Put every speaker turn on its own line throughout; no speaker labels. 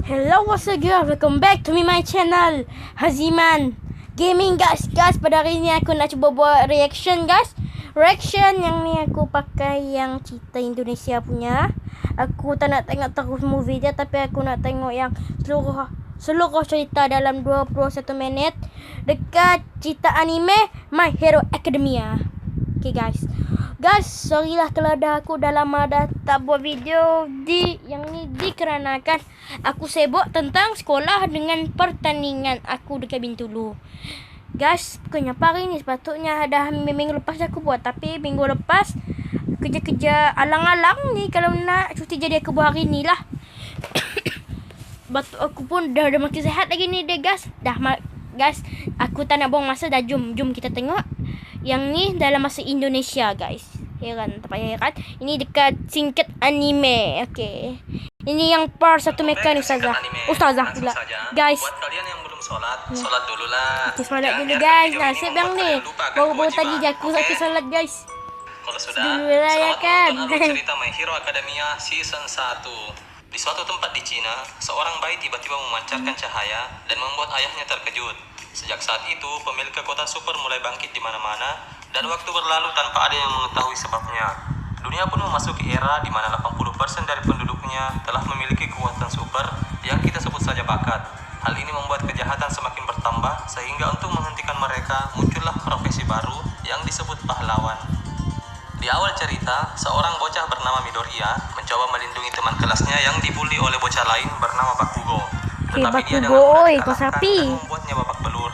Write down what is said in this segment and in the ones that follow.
Hello, what's up guys? Welcome back to my channel Haziman Gaming guys. Pada hari ini aku nak cuba buat reaction guys. Reaction yang ni aku pakai yang cerita Indonesia punya. Aku tak nak tengok terus movie dia, tapi aku nak tengok yang seluruh cerita dalam 21 minit dekat cerita anime My Hero Academia. Okay guys, sorry lah kalau aku dah lama dah tak buat video yang ni dikarenakan aku sibuk tentang sekolah dengan pertandingan aku dekat Bintulu. Guys, pokoknya hari ni sepatutnya dah minggu lepas aku buat, tapi minggu lepas kerja-kerja alang-alang ni kalau nak cuti, jadi aku buat hari ni lah. Batuk aku pun dah makin sihat lagi ni deh guys. Guys, aku tak nak buang masa dah. Jom kita tengok yang ni dalam bahasa Indonesia guys. Heran, tak payah heran. Ini dekat singkat anime. Okay, ini yang part 1 mekanik Ustazah pula. Guys,
buat kalian yang belum sholat, sholat dulu lah.
Kita sholat dulu guys. Nasib yang ni baru tadi je aku sholat guys.
Kalau sudah,
dulu lah ya kan.
Cerita My Hero Academia season 1. Di suatu tempat di Cina, seorang bayi tiba-tiba memancarkan cahaya dan membuat ayahnya terkejut. Sejak saat itu, pemilik kekuatan super mulai bangkit di mana-mana, dan waktu berlalu tanpa ada yang mengetahui sebabnya. Dunia pun memasuki era di mana 80% dari penduduknya telah memiliki kekuatan super yang kita sebut saja bakat. Hal ini membuat kejahatan semakin bertambah, sehingga untuk menghentikan mereka, muncullah profesi baru yang disebut pahlawan. Di awal cerita, seorang bocah bernama Midoriya mencoba melindungi teman kelasnya yang dibully oleh bocah lain bernama Bakugo. Tetapi dia dengan mudah dikalahkan dan membuatnya babak belur.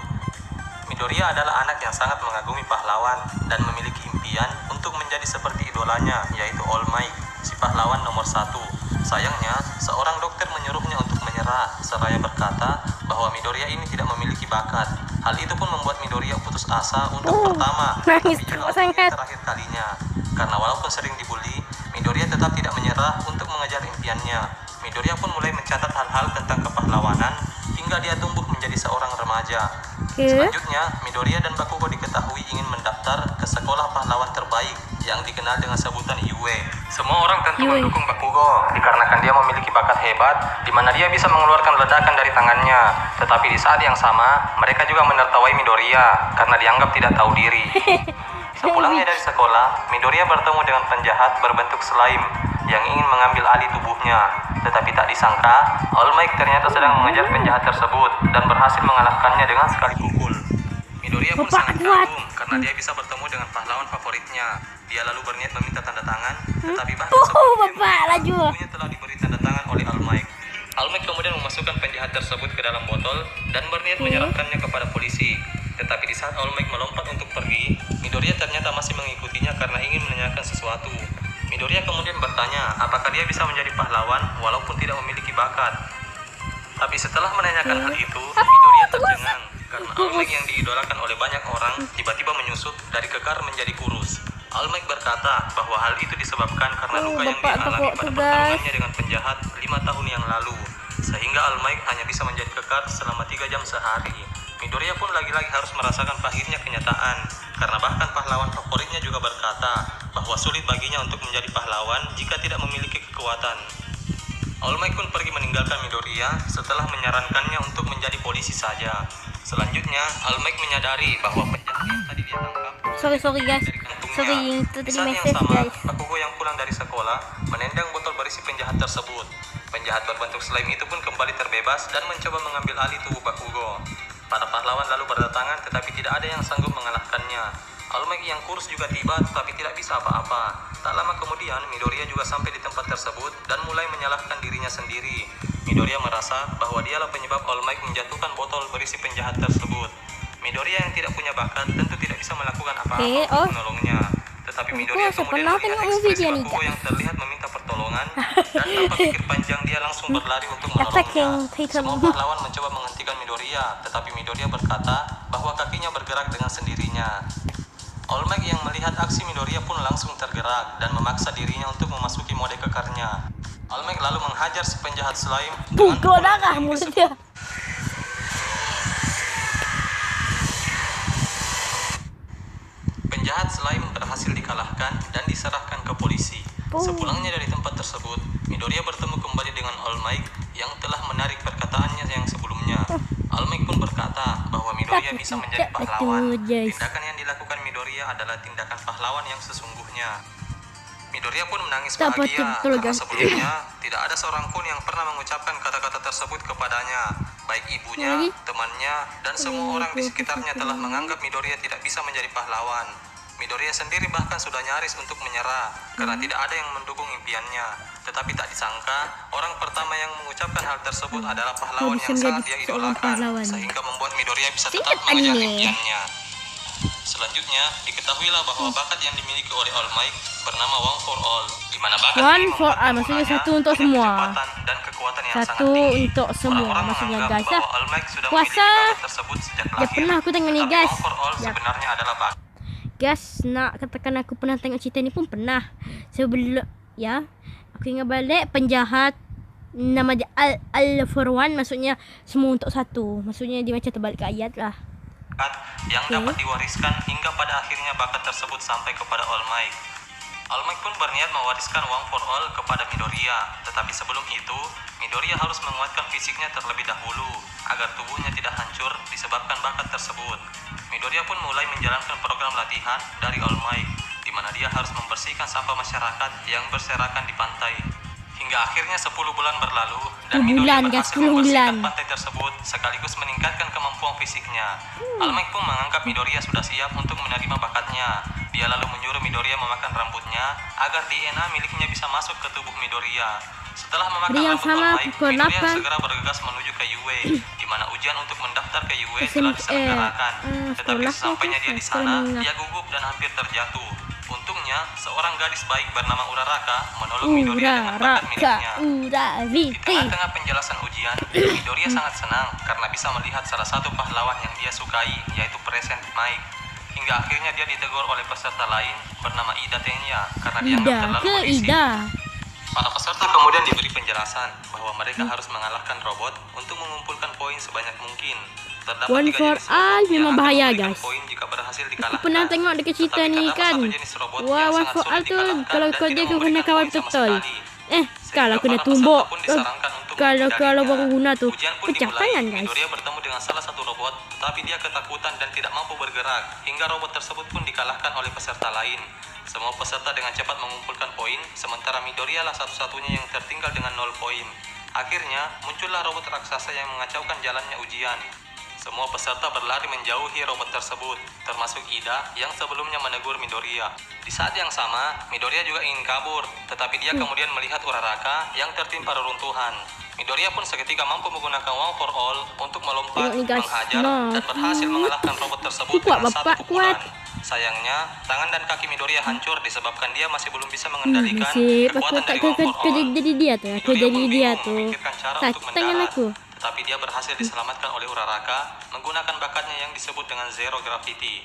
Midoriya adalah anak yang sangat mengagumi pahlawan dan memiliki impian untuk menjadi seperti idolanya, yaitu All Might, si pahlawan nomor 1. Sayangnya, seorang dokter menyuruhnya untuk menyerah, seraya berkata bahwa Midoriya ini tidak memiliki bakat. Hal itu pun membuat Midoriya putus asa untuk pertama, tapi juga untuk terakhir kalinya. Karena walaupun sering dibully, Midoriya tetap tidak menyerah untuk mengejar impiannya. Midoriya pun mulai mencatat hal-hal tentang kepahlawanan hingga dia tumbuh menjadi seorang remaja. Selanjutnya, Midoriya dan Bakugo diketahui ingin mendaftar ke sekolah pahlawan terbaik yang dikenal dengan sebutan Yue. Semua orang tentu mendukung Bakugo dikarenakan dia memiliki bakat hebat di mana dia bisa mengeluarkan ledakan dari tangannya. Tetapi di saat yang sama, mereka juga menertawai Midoriya karena dianggap tidak tahu diri. Sepulangnya dari sekolah, Midoriya bertemu dengan penjahat berbentuk slime yang ingin mengambil alih tubuhnya. Tetapi tak disangka, All Might ternyata sedang mengejar penjahat tersebut dan berhasil mengalahkannya dengan sekali pukul. Midoriya pun sangat kagum karena dia bisa bertemu dengan pahlawan favoritnya. Dia lalu berniat meminta tanda tangan, tetapi bahkan tubuhnya telah diberi tanda tangan oleh All Might. All Might kemudian memasukkan penjahat tersebut ke dalam botol dan berniat menyerahkannya kepada polisi. Tetapi di saat All Might melompat untuk pergi, Midoriya ternyata masih mengikutinya karena ingin menanyakan sesuatu. Midoriya kemudian bertanya apakah dia bisa menjadi pahlawan walaupun tidak memiliki bakat. Tapi setelah menanyakan hal itu, Midoriya tercengang karena All Might yang diidolakan oleh banyak orang tiba-tiba menyusut dari kekar menjadi kurus. All Might berkata bahwa hal itu disebabkan karena luka yang dialami pada pertarungannya dengan penjahat 5 tahun yang lalu, sehingga All Might hanya bisa menjadi kekar selama 3 jam sehari. Midoriya pun lagi-lagi harus merasakan pahitnya kenyataan, karena bahkan pahlawan favoritnya juga berkata bahwa sulit baginya untuk menjadi pahlawan jika tidak memiliki kekuatan. All Might pun pergi meninggalkan Midoriya setelah menyarankannya untuk menjadi polisi saja. Selanjutnya, All Might menyadari bahwa penjahat yang tadi dia tangkap
sorry guys. Sorry, itu tadi message guys.
Bakugo yang pulang dari sekolah menendang botol berisi penjahat tersebut. Penjahat berbentuk slime itu pun kembali terbebas dan mencoba mengambil alih tubuh Bakugo. Para pahlawan lalu berdatangan, tetapi tidak ada yang sanggup mengalahkannya. All Might yang kurus juga tiba, tetapi tidak bisa apa-apa. Tak lama kemudian, Midoriya juga sampai di tempat tersebut dan mulai menyalahkan dirinya sendiri. Midoriya merasa bahwa dialah penyebab All Might menjatuhkan botol berisi penjahat tersebut. Midoriya yang tidak punya bakat tentu tidak bisa melakukan apa-apa untuk menolongnya. Tetapi Midoriya kemudian melihat ekspresi Bakugo yang terlihat meminta pertolongan, dan tanpa pikir panjang dia langsung berlari untuk menolongnya. Semua pahlawan mencoba menghentikan Midoriya, tetapi Midoriya berkata bahwa kakinya bergerak dengan sendirinya. All Might yang melihat aksi Midoriya pun langsung tergerak dan memaksa dirinya untuk memasuki mode kekarnya. All Might lalu menghajar si penjahat slime dengan
darah mulutnya.
Penjahat slime berhasil dikalahkan dan diserahkan ke polisi. Sepulangnya dari tempat tersebut, Midoriya bertemu kembali dengan All Might yang telah menarik perkataannya yang sebelumnya. All Might pun berkata bahwa Midoriya bisa menjadi pahlawan. Tindakan yang dilakukan Midoriya adalah tindakan pahlawan yang sesungguhnya. Midoriya pun menangis bahagia karena sebelumnya tidak ada seorang pun yang pernah mengucapkan kata-kata tersebut kepadanya. Baik ibunya, temannya, dan semua orang di sekitarnya telah menganggap Midoriya tidak bisa menjadi pahlawan. Midoriya sendiri bahkan sudah nyaris untuk menyerah karena tidak ada yang mendukung impiannya. Tetapi tak disangka, orang pertama yang mengucapkan hal tersebut adalah pahlawan yang sangat dia idolakan, sehingga membuat Midoriya bisa tetap mengejar impiannya. Selanjutnya, diketahuilah bahwa bakat yang dimiliki oleh All Might bernama One for All, di mana bakat
One
ini
for
membuat
all, maksudnya
penggunanya
satu untuk
punya
semua.
kecepatan dan kekuatan yang sangat
Satu
tinggi.
untuk semua,
Orang-orang
maksudnya
menganggap
guys.
bahwa All Might sudah
Puasa.
memiliki bakat tersebut sejak
Ya
lahir.
pernah aku tengok nih
Tetapi
guys.
One for All
Ya.
sebenarnya adalah bakat.
Guys, nak katakan aku pernah tengok cerita ni pun pernah. Sebelum ya, aku ingat balik penjahat nama dia All for One, maksudnya semua untuk satu. Maksudnya dia macam terbalik ke ayat lah.
Yang dapat diwariskan hingga pada akhirnya bakat tersebut sampai kepada All Might. All Might pun berniat mewariskan One for All kepada Midoriya, tetapi sebelum itu, Midoriya harus menguatkan fisiknya terlebih dahulu agar tubuhnya tidak hancur disebabkan bakat tersebut. Midoriya pun mulai menjalankan program latihan dari All Might, di mana dia harus membersihkan sampah masyarakat yang berserakan di pantai. Hingga akhirnya 10 bulan berlalu dan Midoriya berhasil membersihkan pantai tersebut sekaligus meningkatkan kemampuan fisiknya. All Might pun menganggap Midoriya sudah siap untuk menerima bakatnya. Dia lalu menyuruh Midoriya memakan rambutnya agar DNA miliknya bisa masuk ke tubuh Midoriya. Setelah memakan rambut All Might, Midoriya segera bergegas menuju ke UA, di mana ujian untuk mendaftar ke UA telah diselenggarakan. Tetapi sesampainya dia di sana, dia gugup dan hampir terjatuh. Untungnya, seorang gadis baik bernama Uraraka menolong Midoriya dengan bakat miliknya. Di tengah-tengah penjelasan ujian, Midoriya sangat senang karena bisa melihat salah satu pahlawan yang dia sukai, yaitu Present Might. Hingga akhirnya dia ditegur oleh peserta lain bernama Ida Tenya karena dianggap terlalu berisik. Para peserta kemudian diberi penjelasan bahwa mereka harus mengalahkan robot untuk mengumpulkan poin sebanyak mungkin. Terdapat
One
3
for
jenis
all
robot yang
memang
akan
bahaya
memberikan
guys.
poin jika berhasil
Aku
dikalahkan.
pernah tengok dekat cerita
Tetapi
ni
terdapat
kan.
satu jenis robot
Wah,
yang
One
sangat
for
sulit
all tu
dikalahkan
kalau
dan
kau
tidak
dia kau kena
memberikan
kawal
poin sama
betul.
sekali.
Kalau
Sehingga
kena
para
tumbuk,
peserta pun disarankan untuk
kalau
menghindarinya.
baru guna tu
Ujian pun
pecah
dimulai.
tangan guys.
Midoriya bertemu dengan salah satu robot, tetapi dia ketakutan dan tidak mampu bergerak. Hingga robot tersebut pun dikalahkan oleh peserta lain. Semua peserta dengan cepat mengumpulkan poin, sementara Midoriya lah satu-satunya yang tertinggal dengan 0 poin. Akhirnya, muncullah robot raksasa yang mengacaukan jalannya ujian. Semua peserta berlari menjauhi robot tersebut, termasuk Ida yang sebelumnya menegur Midoriya. Di saat yang sama, Midoriya juga ingin kabur, tetapi dia kemudian melihat Uraraka yang tertimpa reruntuhan. Midoriya pun seketika mampu menggunakan One for All untuk melompat, menghajar, dan berhasil mengalahkan robot tersebut dengan satu pukulan. Sayangnya, tangan dan kaki Midoriya hancur disebabkan dia masih belum bisa mengendalikan kekuatan dari One for All.
Jadi dia tu,
Midoriya pun bingung
tu.
memikirkan cara untuk
Tangan
mendarat.
aku.
Tapi dia berhasil diselamatkan oleh Uraraka menggunakan bakatnya yang disebut dengan Zero Gravity.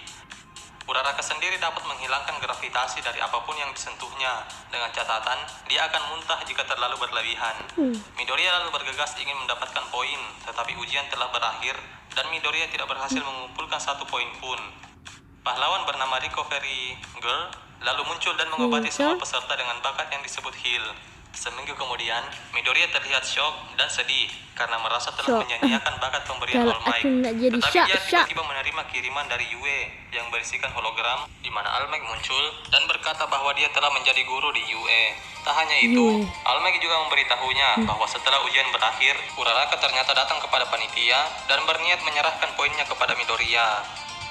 Uraraka sendiri dapat menghilangkan gravitasi dari apapun yang disentuhnya, dengan catatan dia akan muntah jika terlalu berlebihan. Midoriya lalu bergegas ingin mendapatkan poin, tetapi ujian telah berakhir dan Midoriya tidak berhasil mengumpulkan 1 poin pun. Pahlawan bernama Recovery Girl lalu muncul dan mengobati semua peserta dengan bakat yang disebut Heal. Seminggu kemudian, Midoriya terlihat syok dan sedih karena merasa telah menyanyiakan bakat pemberian All Might. Tetapi dia tiba-tiba menerima kiriman dari Yue yang berisikan hologram di mana All Might muncul dan berkata bahwa dia telah menjadi guru di Yue. Tak hanya itu, All Might juga memberitahunya bahwa setelah ujian berakhir, Uraraka ternyata datang kepada panitia dan berniat menyerahkan poinnya kepada Midoriya.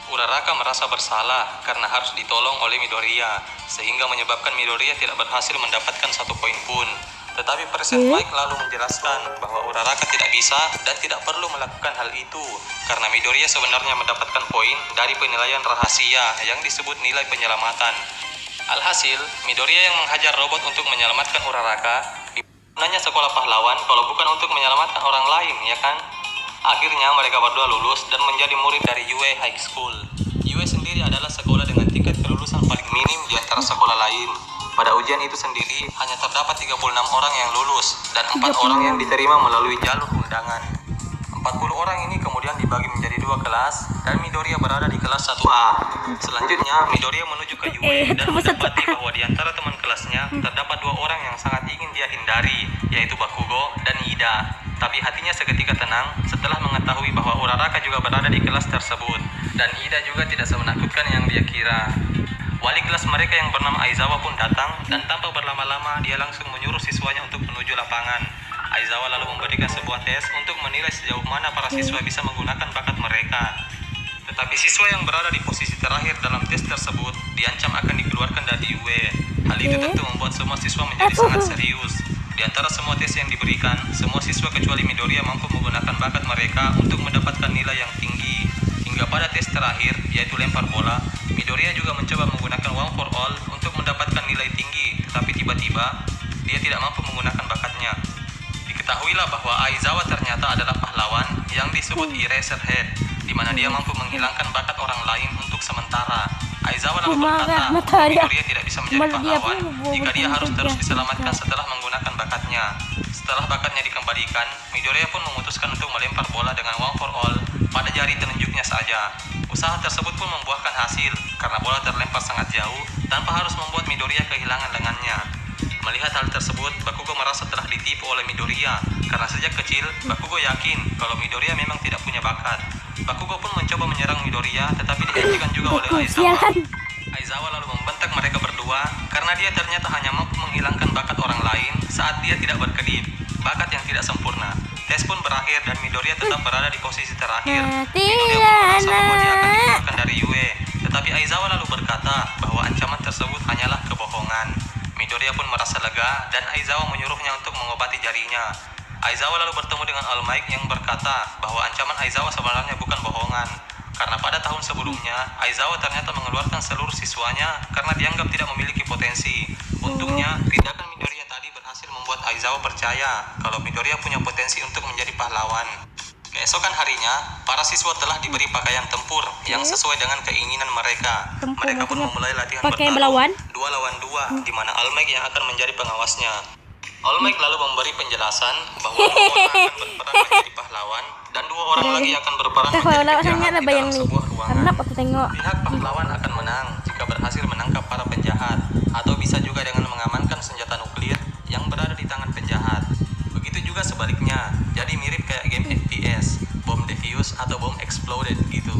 Uraraka merasa bersalah karena harus ditolong oleh Midoriya, sehingga menyebabkan Midoriya tidak berhasil mendapatkan 1 poin pun. Tetapi Present Might lalu menjelaskan bahwa Uraraka tidak bisa dan tidak perlu melakukan hal itu, karena Midoriya sebenarnya mendapatkan poin dari penilaian rahasia yang disebut nilai penyelamatan. Alhasil, Midoriya yang menghajar robot untuk menyelamatkan Uraraka, gunanya sekolah pahlawan kalau bukan untuk menyelamatkan orang lain, ya kan? Akhirnya mereka berdua lulus dan menjadi murid dari Yue High School. Yue sendiri adalah sekolah dengan tingkat kelulusan paling minim di antara sekolah lain. Pada ujian itu sendiri hanya terdapat 36 orang yang lulus dan 4 orang yang diterima melalui jalur undangan. 40 orang ini kemudian dibagi menjadi 2 kelas dan Midoriya berada di kelas 1A. Selanjutnya Midoriya menuju ke Yue dan mendapati bahwa di antara teman kelasnya terdapat 2 orang yang sangat ingin dia hindari, yaitu Bakugo dan Ida. Tapi hatinya seketika tenang setelah mengetahui bahwa Uraraka juga berada di kelas tersebut. Dan Ida juga tidak semenakutkan yang dia kira. Wali kelas mereka yang bernama Aizawa pun datang dan tanpa berlama-lama dia langsung menyuruh siswanya untuk menuju lapangan. Aizawa lalu memberikan sebuah tes untuk menilai sejauh mana para siswa bisa menggunakan bakat mereka. Tetapi siswa yang berada di posisi terakhir dalam tes tersebut diancam akan dikeluarkan dari UE. Hal itu tentu membuat semua siswa menjadi sangat serius. Di antara semua tes yang diberikan, semua siswa kecuali Midoriya mampu menggunakan bakat mereka untuk mendapatkan nilai yang tinggi. Hingga pada tes terakhir, yaitu lempar bola, Midoriya juga mencoba menggunakan One for All untuk mendapatkan nilai tinggi, tetapi tiba-tiba dia tidak mampu menggunakan bakatnya. Diketahuilah bahwa Aizawa ternyata adalah pahlawan yang disebut Eraserhead, di mana dia mampu menghilangkan bakat orang lain untuk sementara. Aizawa lalu berkata bahwa Midoriya tidak bisa menjadi pahlawan jika dia harus terus diselamatkan setelah menggunakan bakatnya. Setelah bakatnya dikembalikan, Midoriya pun memutuskan untuk melempar bola dengan One for All pada jari telunjuknya saja. Usaha tersebut pun membuahkan hasil karena bola terlempar sangat jauh tanpa harus membuat Midoriya kehilangan lengannya. Melihat hal tersebut, Bakugo merasa telah ditipu oleh Midoriya karena sejak kecil Bakugo yakin kalau Midoriya memang tidak punya bakat. Bakugo pun mencoba menyerang Midoriya tetapi dihentikan juga oleh Aizawa. Aizawa lalu membentak mereka berdua karena dia ternyata hanya mampu menghilangkan bakat orang lain saat dia tidak berkedip, bakat yang tidak sempurna. Tes pun berakhir dan Midoriya tetap berada di posisi terakhir. Midoriya pun merasa bahwa dia akan dikeluarkan dari UE, tetapi Aizawa lalu berkata bahwa ancaman tersebut hanyalah kebohongan. Midoriya pun merasa lega dan Aizawa menyuruhnya untuk mengobati jarinya. Aizawa lalu bertemu dengan All Might yang berkata bahwa ancaman Aizawa sebenarnya bukan bohongan. Karena pada tahun sebelumnya, Aizawa ternyata mengeluarkan seluruh siswanya karena dianggap tidak memiliki potensi. Untungnya, tindakan Midoriya tadi berhasil membuat Aizawa percaya kalau Midoriya punya potensi untuk menjadi pahlawan. Keesokan harinya, para siswa telah diberi pakaian tempur yang sesuai dengan keinginan mereka. Mereka pun memulai latihan bertarung 2 lawan 2, di mana All Might yang akan menjadi pengawasnya. All Might lalu memberi penjelasan bahwa 2 orang akan berperan menjadi pahlawan dan 2 orang lagi akan berperan menjadi penjahat di dalam sebuah ruangan. Pihak pahlawan akan menang jika berhasil menangkap para penjahat, atau bisa juga dengan mengamankan senjata nuklir yang berada di tangan penjahat. Begitu juga sebaliknya, jadi mirip kayak game FPS, bom defuse atau bom exploded gitu.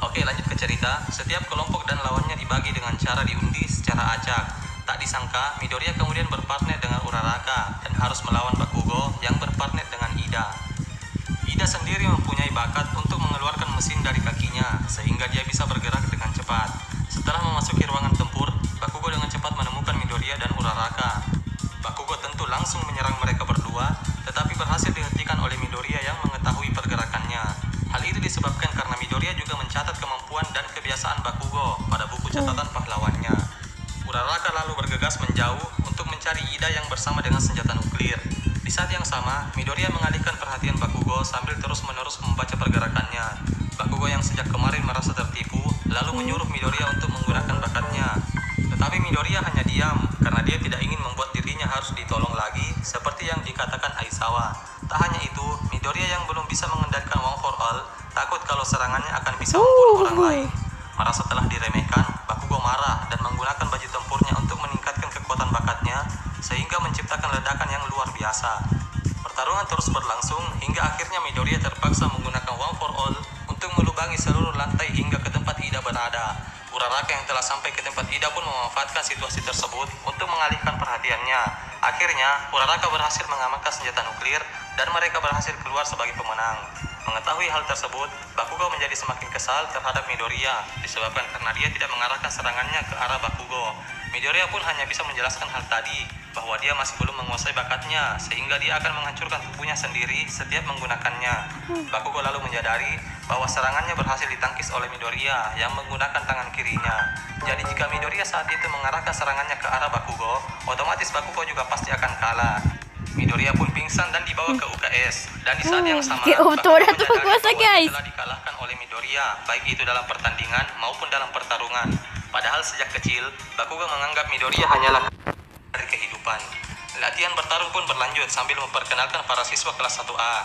Oke, lanjut ke cerita. Setiap kelompok dan lawannya dibagi dengan cara diundi secara acak. Tak disangka, Midoriya kemudian berpartner dengan Uraraka dan harus melawan Bakugo yang berpartner dengan Ida. Ida sendiri mempunyai bakat untuk mengeluarkan mesin dari kakinya sehingga dia bisa bergerak dengan cepat. Setelah memasuki ruangan tempur, Bakugo dengan cepat menemukan Midoriya dan Uraraka. Bakugo tentu langsung menyerang mereka berdua, tetapi berhasil dihentikan oleh Midoriya yang mengetahui pergerakannya. Hal itu disebabkan karena Midoriya juga mencatat kemampuan dan kebiasaan Bakugo pada buku catatan pahlawannya. Uraraka lalu bergegas menjauh untuk mencari Ida yang bersama dengan senjata nuklir. Di saat yang sama, Midoriya mengalihkan perhatian Bakugo sambil terus-menerus membaca pergerakannya. Bakugo yang sejak kemarin merasa tertipu, lalu menyuruh Midoriya untuk menggunakan bakatnya. Tetapi Midoriya hanya diam karena dia tidak ingin membuat dirinya harus ditolong lagi seperti yang dikatakan Aizawa. Tak hanya itu, Midoriya yang belum bisa mengendalikan One for All takut kalau serangannya akan bisa membunuh orang lain. Merasa telah diremehkan, Bakugo marah dan menggunakan baju tempurnya untuk meningkatkan kekuatan bakatnya sehingga menciptakan ledakan yang luar biasa. Pertarungan terus berlangsung hingga akhirnya Midoriya terpaksa menggunakan One for All untuk melubangi seluruh lantai hingga ke tempat Ida berada. Uraraka yang telah sampai ke tempat Ida pun memanfaatkan situasi tersebut untuk mengalihkan perhatiannya. Akhirnya, Uraraka berhasil mengamankan senjata nuklir dan mereka berhasil keluar sebagai pemenang. Mengetahui hal tersebut, Bakugo menjadi semakin kesal terhadap Midoriya disebabkan karena dia tidak mengarahkan serangannya ke arah Bakugo. Midoriya pun hanya bisa menjelaskan hal tadi, bahwa dia masih belum menguasai bakatnya sehingga dia akan menghancurkan tubuhnya sendiri setiap menggunakannya. Bakugo lalu menyadari bahwa serangannya berhasil ditangkis oleh Midoriya yang menggunakan tangan kirinya. Jadi jika Midoriya saat itu mengarahkan serangannya ke arah Bakugo, otomatis Bakugo juga pasti akan kalah. Midoriya pun pingsan dan dibawa ke UKS. Dan di saat yang sama, Bakugo menyadari bahwa dia telah dikalahkan oleh Midoriya, baik itu dalam pertandingan maupun dalam pertarungan. Padahal sejak kecil, Bakugo menganggap Midoriya hanyalah dari kehidupan. Latihan bertarung pun berlanjut sambil memperkenalkan para siswa kelas 1A.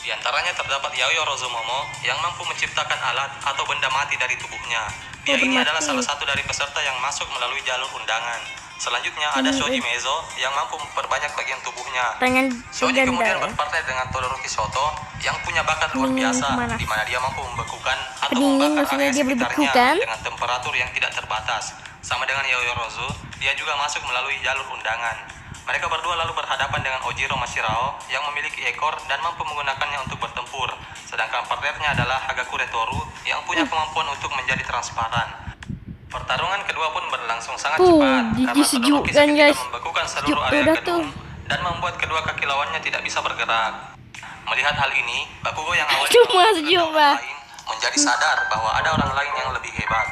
Di antaranya terdapat Yaoyo Rozumomo yang mampu menciptakan alat atau benda mati dari tubuhnya. Dia ini adalah salah satu dari peserta yang masuk melalui jalur undangan. Selanjutnya ada Shoji Mezo yang mampu memperbanyak bagian tubuhnya.
Tangan
Shoji
ganda
kemudian
ya.
berpartai dengan Todoroki Shoto yang punya bakat luar
Pendingin
biasa,
kemana?
di mana dia mampu membekukan atau
Pendingin
membakar
maksudnya
area
dia
sekitarnya
berbekukan?
dengan temperatur yang tidak terbatas. Sama dengan Yaoyorozu, dia juga masuk melalui jalur undangan. Mereka berdua lalu berhadapan dengan Ojiro Mashirao yang memiliki ekor dan mampu menggunakannya untuk bertempur. Sedangkan partnernya adalah Hagakure Toru yang punya kemampuan untuk menjadi transparan. Pertarungan kedua pun berlangsung sangat cepat karena Todoroki
disejukkan,
seketika
guys.
membekukan
Sejuk
seluruh
tuh
area
udah
gedung dan membuat kedua kaki lawannya tidak bisa bergerak. Melihat hal ini, Bakugo yang awalnya
Cuma
melawan
sejuk,
orang
Pak.
lain menjadi sadar bahwa ada orang lain yang lebih hebat.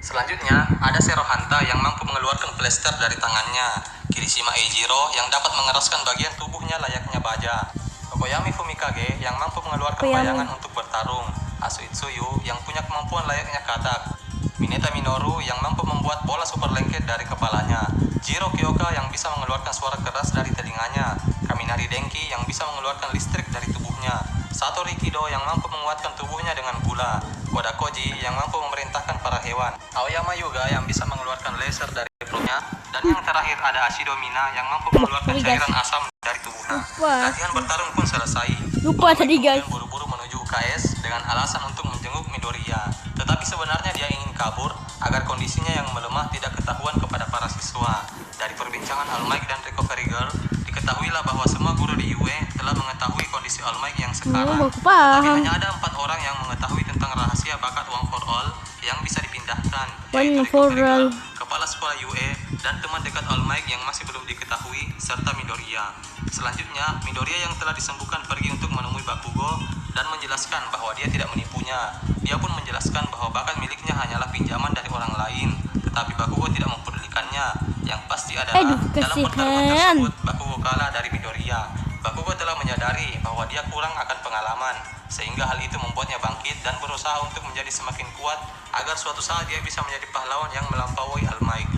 Selanjutnya, ada Zero Hanta yang mampu mengeluarkan blaster dari tangannya, Kirishima Eijiro yang dapat mengeraskan bagian tubuhnya layaknya baja, Tokoyami Fumikage yang mampu mengeluarkan
Tokoyami.
bayangan untuk bertarung, Asu Itsuyu yang punya kemampuan layaknya katak, Mineta Minoru yang mampu membuat bola super lengket dari kepalanya, Jiro Kyoka yang bisa mengeluarkan suara keras dari telinganya, Kaminari Denki yang bisa mengeluarkan listrik dari tubuhnya, Satori Kido yang mampu menguatkan tubuhnya dengan gula, Kodakoji yang mampu memerintahkan para hewan, Aoyama Yuga yang bisa mengeluarkan laser dari perutnya, dan yang terakhir ada Ashido Mina yang mampu mengeluarkan
Sorry, guys.
cairan asam dari tubuhnya.
Lupa.
Latihan bertarung pun selesai.
Lupa tadi, guys.
Kemudian buru-buru menuju UKS dengan alasan untuk menjenguk Midoriya. Tetapi sebenarnya dia ingin kabur agar kondisinya yang melemah tidak ketahuan kepada para siswa. Dari perbincangan All Might dan Recovery Girl, diketahuilah bahwa semua guru di UE telah mengetahui kondisi All Might yang sekarang.
Aku
Tapi
paham.
hanya ada 4 orang yang mengetahui tentang rahasia bakat One for All yang bisa dipindahkan,
One
yaitu
for
Recovery
All.
Girl, kepala sekolah UE, dan teman dekat All Might yang masih belum diketahui, serta Midoriya. Selanjutnya, Midoriya yang telah disembuhkan pergi untuk menemui Bakugo dan menjelaskan bahwa dia tidak menipunya. Dia pun menjelaskan bahwa bakat miliknya hanyalah pinjaman dari orang lain, tetapi Bakugo tidak mempedulikannya. Yang pasti adalah
Aduh,
dalam pertarungan
kasihan.
tersebut, Bakugo kalah dari Midoriya. Bakugo telah menyadari bahwa dia kurang akan pengalaman, sehingga hal itu membuatnya bangkit dan berusaha untuk menjadi semakin kuat agar suatu saat dia bisa menjadi pahlawan yang melampaui All Might.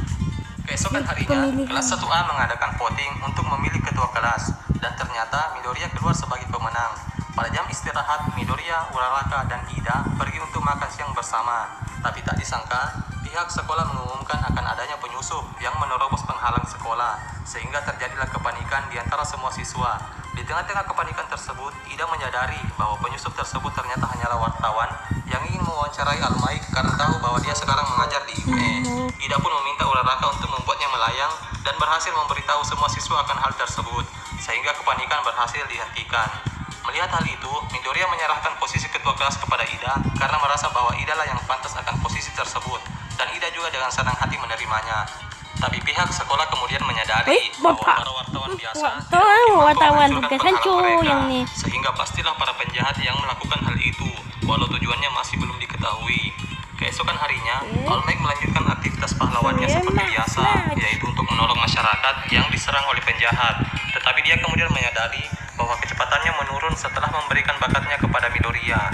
Keesokan harinya,
Pemilihan.
kelas 1A mengadakan voting untuk memilih ketua kelas, dan ternyata Midoriya keluar sebagai pemenang. Pada jam istirahat, Midoriya, Uraraka, dan Ida pergi untuk makan siang bersama. Tapi tak disangka, pihak sekolah mengumumkan akan adanya penyusup yang menerobos penghalang sekolah, sehingga terjadilah kepanikan di antara semua siswa. Di tengah-tengah kepanikan tersebut, Ida menyadari bahwa penyusup tersebut ternyata hanyalah wartawan yang ingin mewawancarai All Might karena tahu bahwa dia sekarang mengajar di UE. Ida pun meminta Uraraka untuk membuatnya melayang dan berhasil memberitahu semua siswa akan hal tersebut, sehingga kepanikan berhasil dihentikan. Melihat hal itu, Midoriya menyerahkan posisi ketua kelas kepada Ida karena merasa bahwa Ida lah yang pantas akan posisi tersebut, dan Ida juga dengan senang hati menerimanya. Tapi pihak sekolah kemudian menyadari bahwa
Bapak.
para wartawan biasa
Wartawan
menghancurkan
bukan
penghalang
hancur
mereka,
yang nih.
sehingga pastilah para penjahat yang melakukan hal itu, walau tujuannya masih belum diketahui. Keesokan harinya, All Might melanjutkan aktivitas pahlawannya seperti biasa, yaitu untuk menolong masyarakat yang diserang oleh penjahat. Tetapi dia kemudian menyadari bahwa kecepatannya menurun setelah memberikan bakatnya kepada Midoriya.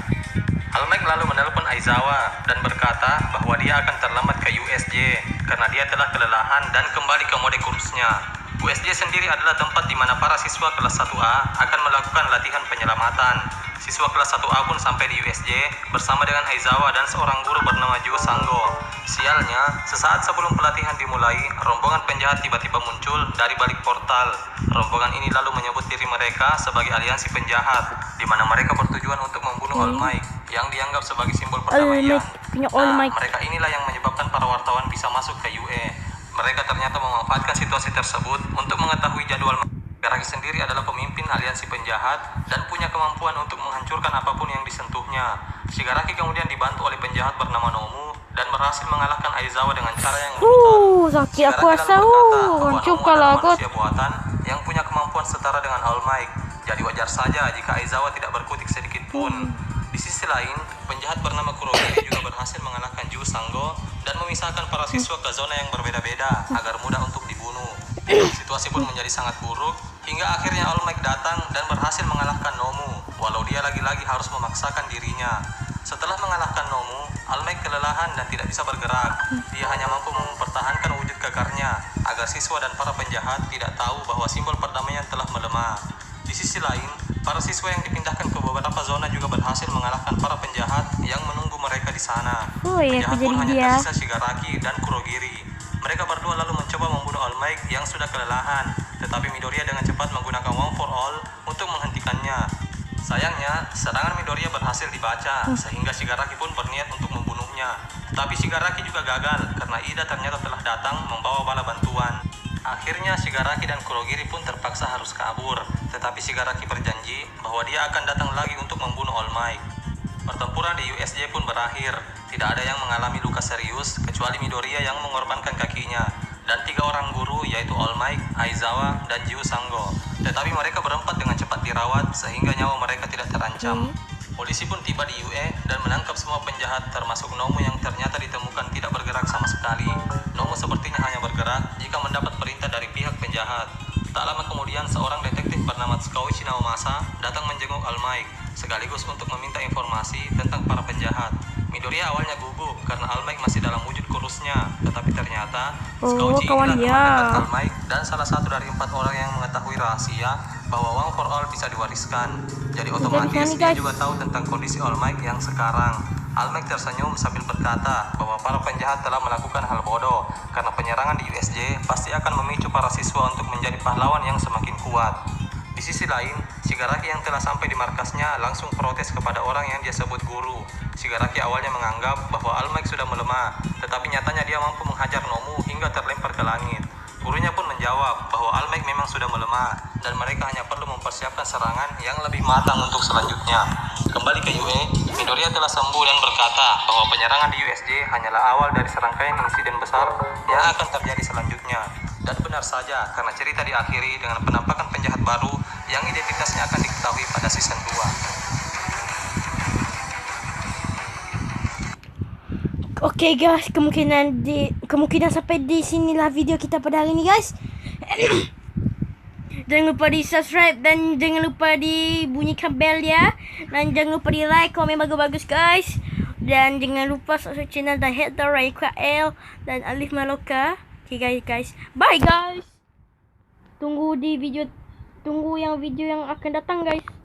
All Might lalu menelpon Aizawa dan berkata bahwa dia akan terlambat ke USJ karena dia telah kelelahan dan kembali ke mode kursnya. USJ sendiri adalah tempat di mana para siswa kelas 1A akan melakukan latihan penyelamatan. Siswa kelas 1A pun sampai di USJ bersama dengan Aizawa dan seorang guru bernama Joe Sango. Sialnya, sesaat sebelum pelatihan dimulai, rombongan penjahat tiba-tiba muncul dari balik portal. Rombongan ini lalu menyebut diri mereka sebagai aliansi penjahat, di mana mereka bertujuan untuk membunuh All Might yang dianggap sebagai simbol perdamaian.
punya All Might.
Mereka inilah yang menyebabkan para wartawan bisa masuk ke UE. Mereka ternyata memanfaatkan situasi tersebut untuk mengetahui jadwal. Shigaraki sendiri adalah pemimpin aliansi penjahat dan punya kemampuan untuk menghancurkan apapun yang disentuhnya. Shigaraki kemudian dibantu oleh penjahat bernama Nomu dan berhasil mengalahkan Aizawa dengan cara yang brutal.
Sakit aku
Shigaraki
rasa.
lalu berkata bahwa
Hancur
Nomu
kalau
adalah
aku.
manusia buatan yang punya kemampuan setara dengan All Might. Jadi wajar saja jika Aizawa tidak berkutik sedikit pun. Di sisi lain, penjahat bernama Kurogiri juga berhasil mengalahkan Ju Sango dan memisahkan para siswa ke zona yang berbeda-beda agar mudah untuk dibunuh. Situasi pun menjadi sangat buruk hingga akhirnya All Might datang dan berhasil mengalahkan Nomu, walau dia lagi-lagi harus memaksakan dirinya. Setelah mengalahkan Nomu, All Might kelelahan dan tidak bisa bergerak. Dia hanya mampu mempertahankan wujud gegarnya agar siswa dan para penjahat tidak tahu bahwa simbol perdamaian telah melemah. Di sisi lain, para siswa yang dipindahkan ke beberapa zona juga berhasil mengalahkan para penjahat yang menunggu mereka di sana.
Oh iya,
Penjahat pun
jadi
hanya
dia.
tersisa Shigaraki dan Kurogiri. Mereka berdua lalu mencoba membunuh All Might yang sudah kelelahan, tetapi Midoriya dengan cepat menggunakan One for All untuk menghentikannya. Sayangnya, serangan Midoriya berhasil dibaca, sehingga Shigaraki pun berniat untuk membunuhnya. Tetapi Shigaraki juga gagal, karena Ida ternyata telah datang membawa bala bantuan. Akhirnya Shigaraki dan Kurogiri pun terpaksa harus kabur, tetapi Shigaraki berjanji bahwa dia akan datang lagi untuk membunuh All Might. Pertempuran di USJ pun berakhir. Tidak ada yang mengalami luka serius kecuali Midoriya yang mengorbankan kakinya dan 3 orang guru yaitu All Might, Aizawa, dan Jiu Sango. Tetapi mereka berempat dengan cepat dirawat sehingga nyawa mereka tidak terancam. Polisi pun tiba di UE dan menangkap semua penjahat termasuk Nomu yang ternyata ditemukan tidak bergerak sama sekali. Nomu sepertinya hanya bergerak jika mendapat perintah dari pihak penjahat. Tak lama kemudian seorang detektif bernama Tsukoichi Naomasa datang menjenguk All Might sekaligus untuk meminta informasi tentang para penjahat. Midoriya awalnya gugup karena All Might masih dalam wujud kurusnya, tetapi ternyata Tsukoichi inilah teman dekat All Might dan salah satu dari 4 orang yang mengetahui rahasia bahwa One for All bisa diwariskan. Jadi otomatis dia juga tahu tentang kondisi All Might yang sekarang. All Might tersenyum sambil berkata bahwa para penjahat telah melakukan hal bodoh karena penyerangan di USJ pasti akan memicu para siswa untuk menjadi pahlawan yang semakin kuat. Di sisi lain, Shigaraki yang telah sampai di markasnya langsung protes kepada orang yang dia sebut guru. Shigaraki awalnya menganggap bahwa All Might sudah melemah, tetapi nyatanya dia mampu menghajar Nomu hingga terlempar ke langit. Gurunya pun menjawab bahwa All Might memang sudah melemah dan mereka hanya perlu mempersiapkan serangan yang lebih matang untuk selanjutnya. Kembali ke UE, Midoriya telah sembuh dan berkata bahwa penyerangan di USJ hanyalah awal dari serangkaian insiden besar yang akan terjadi selanjutnya. Dan benar saja, karena cerita diakhiri dengan penampakan penjahat baru yang identitasnya akan diketahui pada season 2.
Oke guys, kemungkinan sampai di sinilah video kita pada hari ini guys. Jangan lupa di subscribe dan jangan lupa dibunyikan bell ya. Dan jangan lupa di like, komen bagus-bagus guys. Dan jangan lupa subscribe channel dan Hater Raikael dan Alif Maloka. Oke guys, bye guys. Tunggu yang video yang akan datang guys.